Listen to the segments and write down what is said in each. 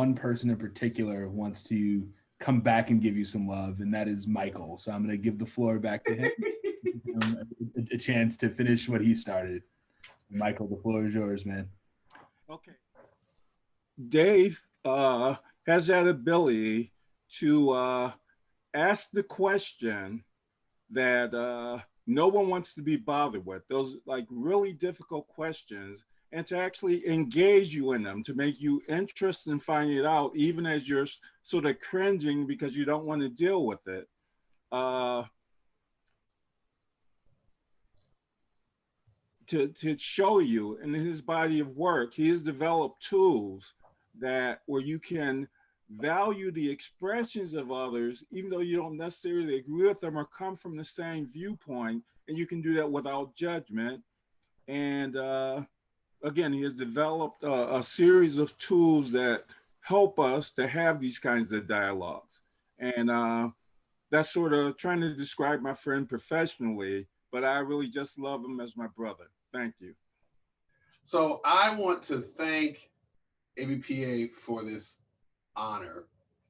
one person in particular wants to come back and give you some love, and that is Michael. So I'm going to give the floor back to him, a chance to finish what he started. Michael, the floor is yours, man. Okay. Dave has that ability to ask the question that no one wants to be bothered with. Those like really difficult questions, and to actually engage you in them, to make you interested in finding it out, even as you're sort of cringing because you don't want to deal with it. Uh, to show you in his body of work, he has developed tools that where you can value the expressions of others, even though you don't necessarily agree with them or come from the same viewpoint, and you can do that without judgment. And again, he has developed a series of tools that help us to have these kinds of dialogues. And that's sort of trying to describe my friend professionally, but I really just love him as my brother. Thank you. So I want to thank ABPA for this honor.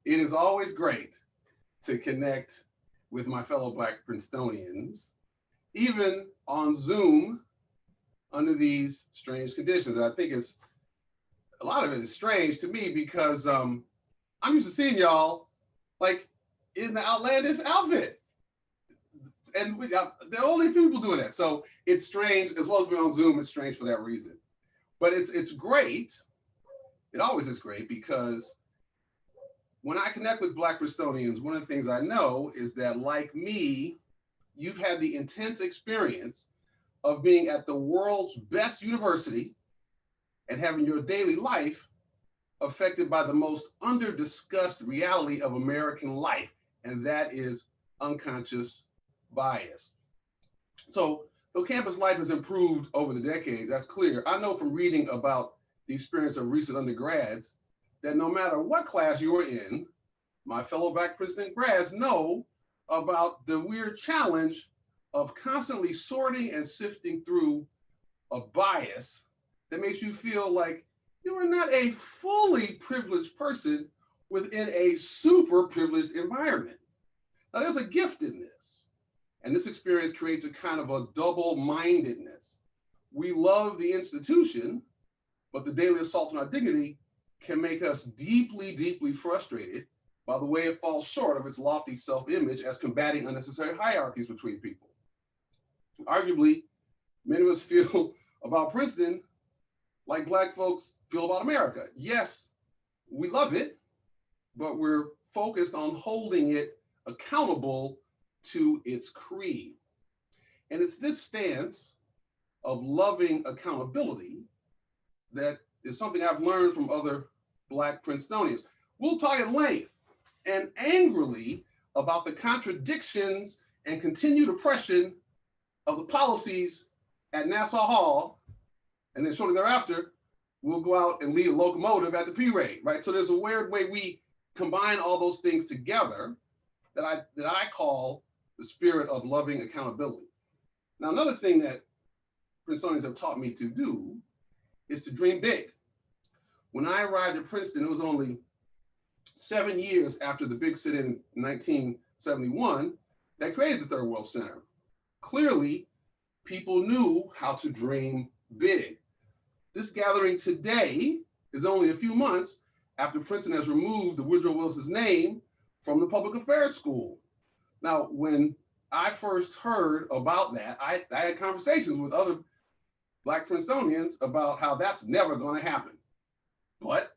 It is always great to connect with my fellow Black Princetonians, even on Zoom under these strange conditions. And I think it's a lot of it is strange to me because I'm used to seeing y'all like in the outlandish outfits. And there are only a few people doing that. So it's strange, as well as being on Zoom, it's strange for that reason. But it's great. It always is great because when I connect with Black Princetonians, one of the things I know is that, like me, you've had the intense experience of being at the world's best university and having your daily life affected by the most under-discussed reality of American life, and that is unconscious bias. So though campus life has improved over the decades, that's clear. I know from reading about the experience of recent undergrads that no matter what class you are in, my fellow Black Princeton grads know about the weird challenge of constantly sorting and sifting through a bias that makes you feel like you are not a fully privileged person within a super privileged environment. Now, there's a gift in this. And this experience creates a kind of a double-mindedness. We love the institution, but the daily assaults on our dignity can make us deeply, deeply frustrated by the way it falls short of its lofty self-image as combating unnecessary hierarchies between people. Arguably, many of us feel about Princeton like Black folks feel about America. Yes, we love it, but we're focused on holding it accountable to its creed. And it's this stance of loving accountability that is something I've learned from other Black Princetonians. We'll talk at length and angrily about the contradictions and continued oppression of the policies at Nassau Hall, and then shortly thereafter, we'll go out and lead a locomotive at the P-Raid, right? So there's a weird way we combine all those things together that I call the spirit of loving accountability. Now, another thing that Princetonians have taught me to do is to dream big. When I arrived at Princeton, it was only 7 years after the big sit-in 1971 that created the Third World Center. Clearly, people knew how to dream big. This gathering today is only a few months after Princeton has removed the Woodrow Wilson's name from the Public Affairs School. Now, when I first heard about that, I had conversations with other Black Princetonians about how that's never going to happen. But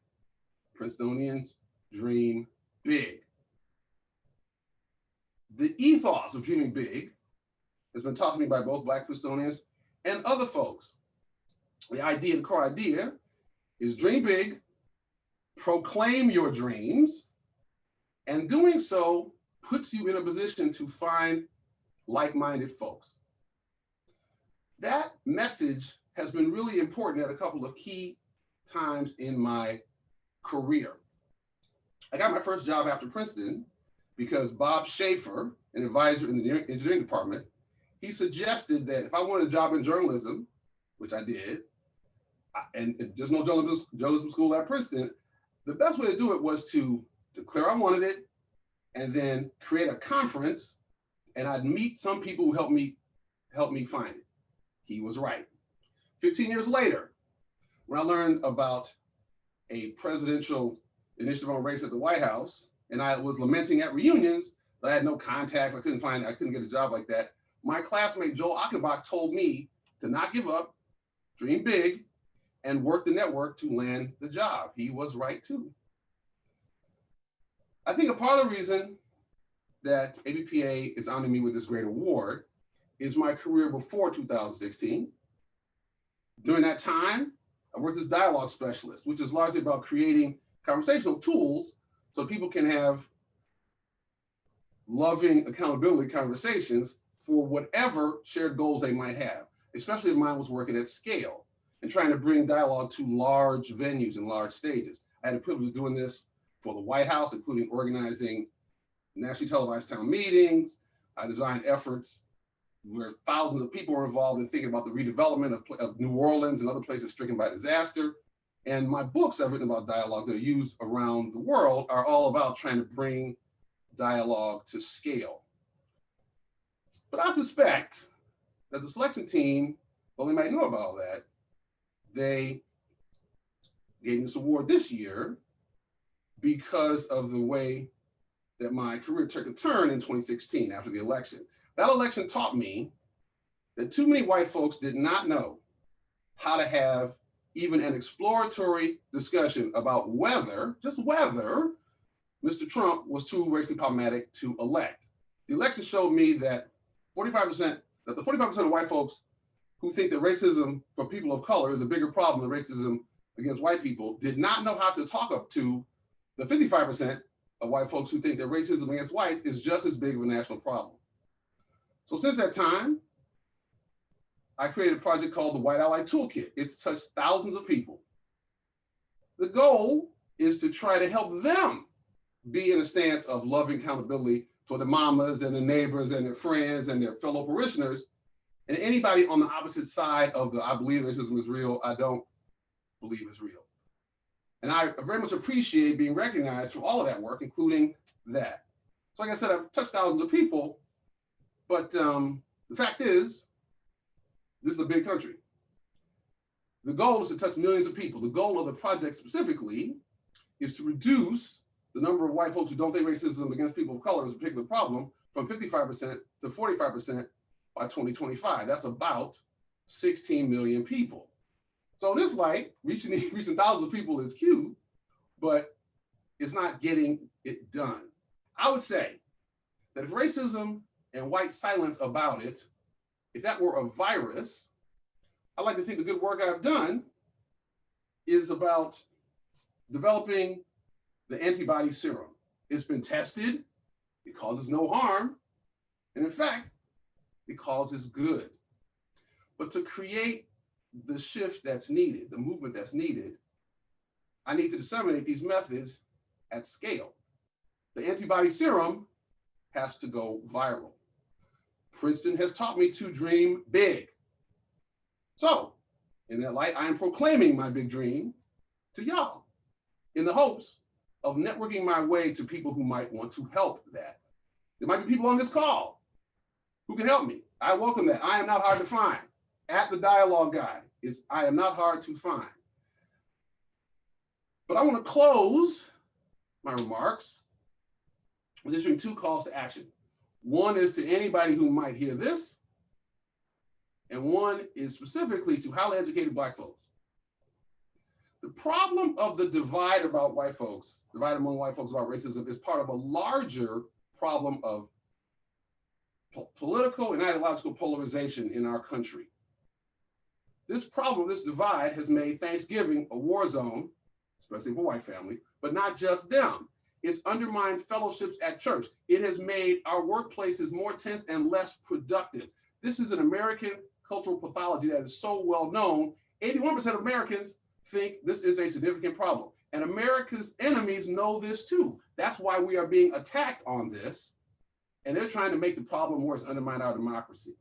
Princetonians dream big. The ethos of dreaming big has been taught to me by both Black Princetonians and other folks. The idea, the core idea, is dream big, proclaim your dreams, and doing so puts you in a position to find like-minded folks. That message has been really important at a couple of key times in my career. I got my first job after Princeton because Bob Schaefer, an advisor in the engineering department, he suggested that if I wanted a job in journalism, which I did, and there's no journalism school at Princeton, The best way to do it was to declare I wanted it and then create a conference, and I'd meet some people who helped me find it. He was right. 15 years later, when I learned about a presidential initiative on race at the White House, and I was lamenting at reunions that I had no contacts, I couldn't get a job like that. My classmate Joel Achenbach told me to not give up, dream big, and work the network to land the job. He was right too. I think a part of the reason that ABPA is honoring me with this great award is my career before 2016. During that time, I worked as dialogue specialist, which is largely about creating conversational tools so people can have loving accountability conversations for whatever shared goals they might have, especially if mine was working at scale and trying to bring dialogue to large venues and large stages. I had the privilege of doing this for the White House, including organizing nationally televised town meetings. I designed efforts where thousands of people were involved in thinking about the redevelopment of New Orleans and other places stricken by disaster. And my books I've written about dialogue that are used around the world are all about trying to bring dialogue to scale. But I suspect that the selection team, though they might know about all that, they gave me this award this year because of the way that my career took a turn in 2016 after the election. That election taught me that too many white folks did not know how to have even an exploratory discussion about whether, just whether, Mr. Trump was too racially problematic to elect. The election showed me that the 45% of white folks who think that racism for people of color is a bigger problem than racism against white people did not know how to talk up to the 55% of white folks who think that racism against whites is just as big of a national problem. So since that time, I created a project called the White Ally Toolkit. It's touched thousands of people. The goal is to try to help them be in a stance of loving accountability toward the mamas and the neighbors and their friends and their fellow parishioners, and anybody on the opposite side of the I believe racism is real, I don't believe it's real. And I very much appreciate being recognized for all of that work, including that. So like I said, I've touched thousands of people, but the fact is, this is a big country. The goal is to touch millions of people. The goal of the project specifically is to reduce the number of white folks who don't think racism against people of color is a particular problem from 55% to 45% by 2025. That's about 16 million people. So in this light, reaching thousands of people is cute, but it's not getting it done. I would say that if racism and white silence about it, if that were a virus, I like to think the good work I've done is about developing the antibody serum. It's been tested, it causes no harm, and in fact, it causes good. But to create the shift that's needed, the movement that's needed, I need to disseminate these methods at scale. The antibody serum has to go viral. Princeton has taught me to dream big. So, in that light, I am proclaiming my big dream to y'all in the hopes of networking my way to people who might want to help that. There might be people on this call who can help me. I welcome that. I am not hard to find. At the dialogue guy is I am not hard to find. But I want to close my remarks with issuing two calls to action. One is to anybody who might hear this, and one is specifically to highly educated Black folks. The problem of the divide among white folks about racism is part of a larger problem of political and ideological polarization in our country. This problem, this divide, has made Thanksgiving a war zone, especially for white family, but not just them. It's undermined fellowships at church. It has made our workplaces more tense and less productive. This is an American cultural pathology that is so well known. 81% of Americans think this is a significant problem. And America's enemies know this too. That's why we are being attacked on this. And they're trying to make the problem worse, undermine our democracy.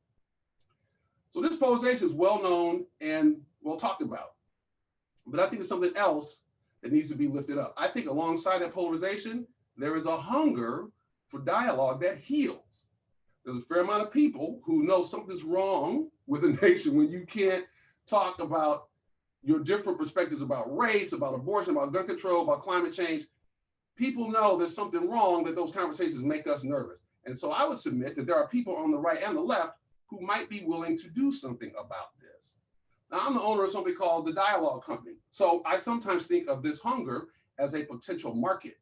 So this polarization is well known and well talked about. But I think there's something else that needs to be lifted up. I think alongside that polarization, there is a hunger for dialogue that heals. There's a fair amount of people who know something's wrong with a nation when you can't talk about your different perspectives about race, about abortion, about gun control, about climate change. People know there's something wrong, that those conversations make us nervous. And so I would submit that there are people on the right and the left who might be willing to do something about this. Now, I'm the owner of something called the Dialogue Company. So I sometimes think of this hunger as a potential market.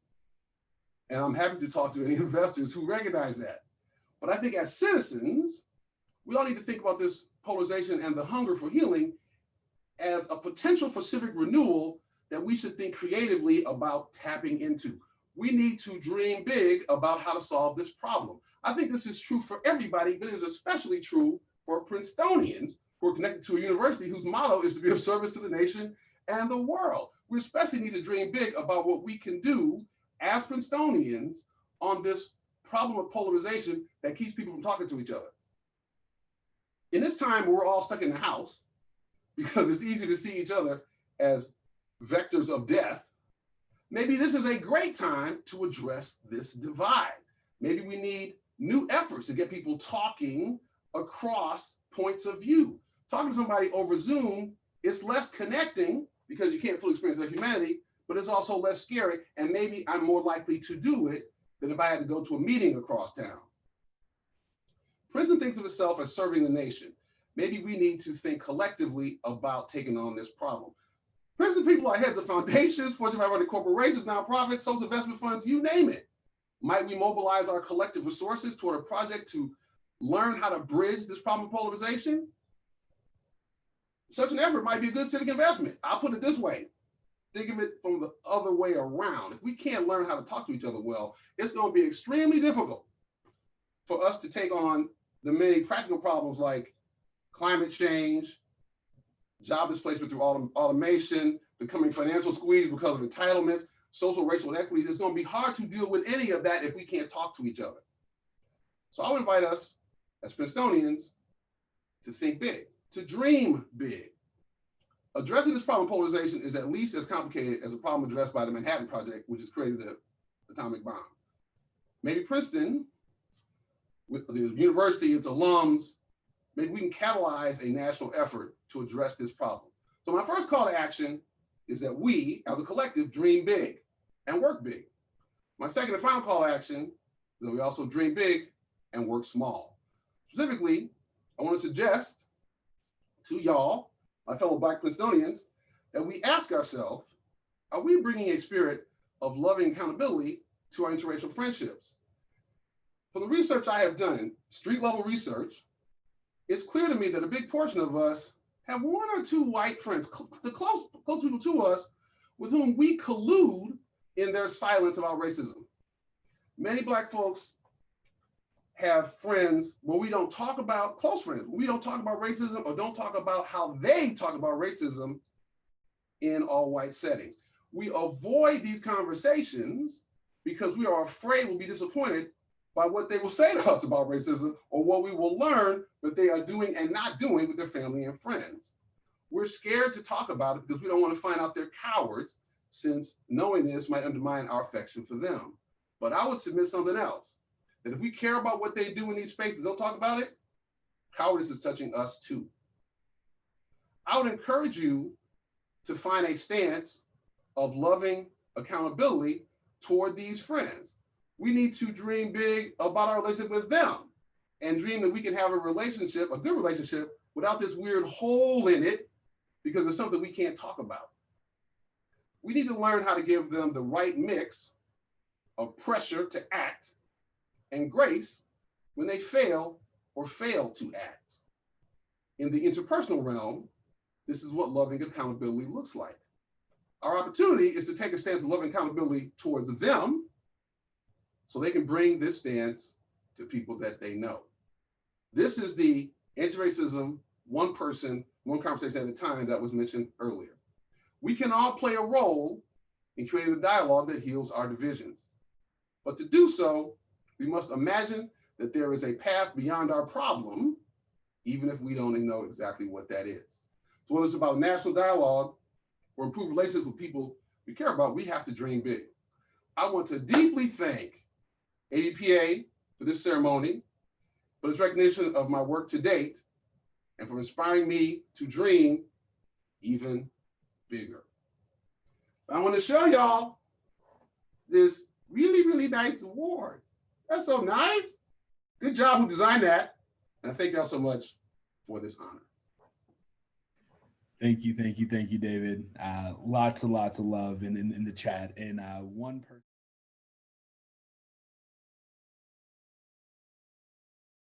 And I'm happy to talk to any investors who recognize that. But I think as citizens, we all need to think about this polarization and the hunger for healing as a potential for civic renewal that we should think creatively about tapping into. We need to dream big about how to solve this problem. I think this is true for everybody, but it is especially true for Princetonians who are connected to a university whose motto is to be of service to the nation and the world. We especially need to dream big about what we can do as Princetonians on this problem of polarization that keeps people from talking to each other. In this time where we're all stuck in the house, because it's easy to see each other as vectors of death, maybe this is a great time to address this divide. Maybe we need new efforts to get people talking across points of view. Talking to somebody over Zoom is less connecting because you can't fully experience their humanity, but it's also less scary. And maybe I'm more likely to do it than if I had to go to a meeting across town. Princeton thinks of itself as serving the nation. Maybe we need to think collectively about taking on this problem. Princeton people are heads of foundations, Fortune 500 corporations, nonprofits, social investment funds, you name it. Might we mobilize our collective resources toward a project to learn how to bridge this problem of polarization? Such an effort might be a good civic investment. I'll put it this way. Think of it from the other way around. If we can't learn how to talk to each other well, it's going to be extremely difficult for us to take on the many practical problems like climate change, job displacement through automation, the coming financial squeeze because of entitlements, social, racial inequities. It's going to be hard to deal with any of that if we can't talk to each other. So I would invite us as Princetonians to think big, to dream big. Addressing this problem of polarization is at least as complicated as a problem addressed by the Manhattan Project, which has created the atomic bomb. Maybe Princeton, with the university, its alums, maybe we can catalyze a national effort to address this problem. So my first call to action is that we, as a collective, dream big and work big. My second and final call to action is that we also dream big and work small. Specifically, I want to suggest to y'all, my fellow Black Princetonians, that we ask ourselves, are we bringing a spirit of loving accountability to our interracial friendships? From the research I have done, street level research, it's clear to me that a big portion of us have one or two white friends, the close people to us, with whom we collude in their silence about racism. Many Black folks have friends where we don't talk about, close friends, we don't talk about racism or don't talk about how they talk about racism in all white settings. We avoid these conversations because we are afraid we'll be disappointed by what they will say to us about racism or what we will learn that they are doing and not doing with their family and friends. We're scared to talk about it because we don't want to find out they're cowards, since knowing this might undermine our affection for them. But I would submit something else, that if we care about what they do in these spaces, don't talk about it, cowardice is touching us too. I would encourage you to find a stance of loving accountability toward these friends. We need to dream big about our relationship with them and dream that we can have a relationship, a good relationship, without this weird hole in it because it's something we can't talk about. We need to learn how to give them the right mix of pressure to act and grace when they fail or fail to act. In the interpersonal realm, this is what loving accountability looks like. Our opportunity is to take a stance of loving accountability towards them so they can bring this stance to people that they know. This is the anti-racism, one person, one conversation at a time that was mentioned earlier. We can all play a role in creating a dialogue that heals our divisions. But to do so, we must imagine that there is a path beyond our problem, even if we don't know exactly what that is. So whether it's about a national dialogue or improved relationships with people we care about, we have to dream big. I want to deeply thank ABPA for this ceremony, for this recognition of my work to date, and for inspiring me to dream even bigger. I want to show y'all this really, really nice award. That's so nice. Good job who designed that. And I thank y'all so much for this honor. Thank you, David. Lots of love in the chat. And one person.